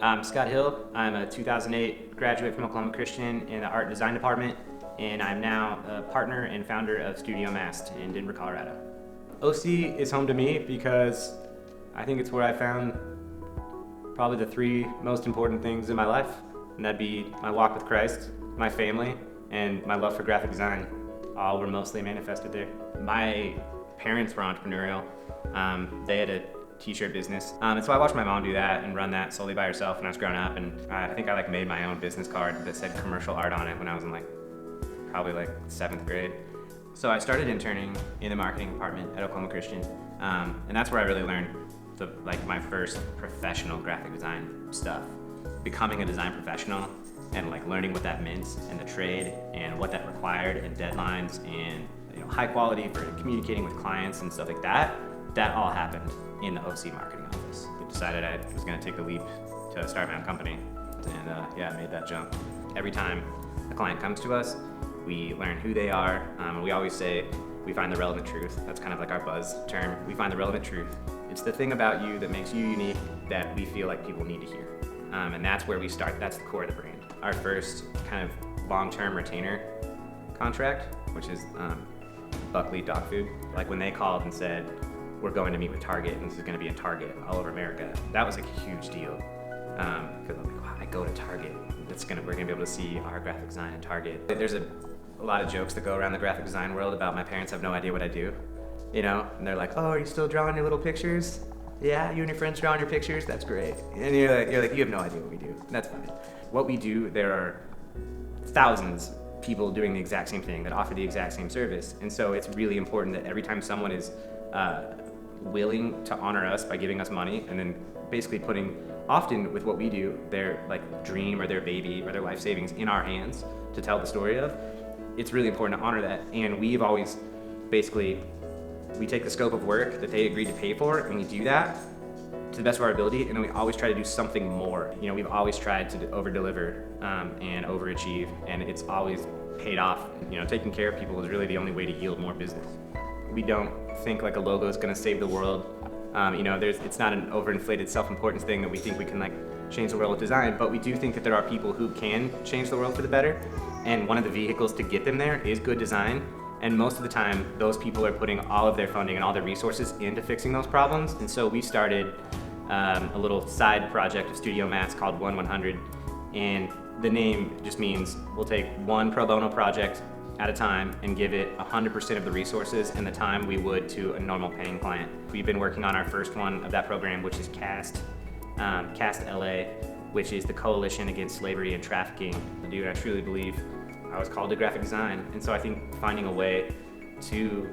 I'm Scott Hill. I'm a 2008 graduate from Oklahoma Christian in the art and design department, and I'm now a partner and founder of Studio Mast in Denver, Colorado. OC is home to me because I think it's where I found probably the three most important things in my life, and that'd be my walk with Christ, my family, and my love for graphic design. All were mostly manifested there. My parents were entrepreneurial. They had a t-shirt business. And so I watched my mom do that and run that solely by herself when I was growing up, and I think I made my own business card that said commercial art on it when I was in probably 7th grade. So I started interning in the marketing department at Oklahoma Christian, and that's where I really learned my first professional graphic design stuff. Becoming a design professional and learning what that meant and the trade and what that required and deadlines and high quality for communicating with clients and stuff like that. That all happened in the OC marketing office. I decided I was going to take the leap to start my own company, and I made that jump. Every time a client comes to us, we learn who they are, and we always say we find the relevant truth. That's kind of like our buzz term. We find the relevant truth. It's the thing about you that makes you unique that we feel like people need to hear, and that's where we start. That's the core of the brand. Our first kind of long-term retainer contract, which is Buckley Dog Food, when they called and said, we're going to meet with Target, and this is going to be in Target all over America. That was a huge deal, because I'm like, wow, I go to Target. We're going to be able to see our graphic design in Target. There's a lot of jokes that go around the graphic design world about my parents have no idea what I do, and they're like, oh, are you still drawing your little pictures? Yeah, you and your friends drawing your pictures? That's great. And you're like, you have no idea what we do. That's fine. What we do, there are thousands of people doing the exact same thing that offer the exact same service, and so it's really important that every time someone is willing to honor us by giving us money and then basically putting, often with what we do, their dream or their baby or their life savings in our hands to tell the story of, it's really important to honor that. And we've always we take the scope of work that they agreed to pay for, and we do that to the best of our ability, and then we always try to do something more. We've always tried to over-deliver and overachieve, and it's always paid off. Taking care of people is really the only way to yield more business. We don't think a logo is going to save the world. It's not an overinflated self-importance thing that we think we can change the world with design, but we do think that there are people who can change the world for the better, and one of the vehicles to get them there is good design. And most of the time, those people are putting all of their funding and all their resources into fixing those problems. And so we started a little side project of Studio Mast called 1-100, and the name just means we'll take one pro bono project at a time and give it 100% of the resources and the time we would to a normal paying client. We've been working on our first one of that program, which is CAST LA, which is the Coalition Against Slavery and Trafficking. Dude, I truly believe I was called to graphic design, and so I think finding a way to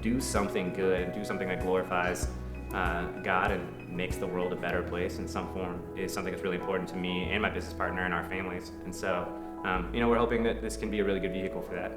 do something good and do something that glorifies God and makes the world a better place in some form is something that's really important to me and my business partner and our families. And so we're hoping that this can be a really good vehicle for that.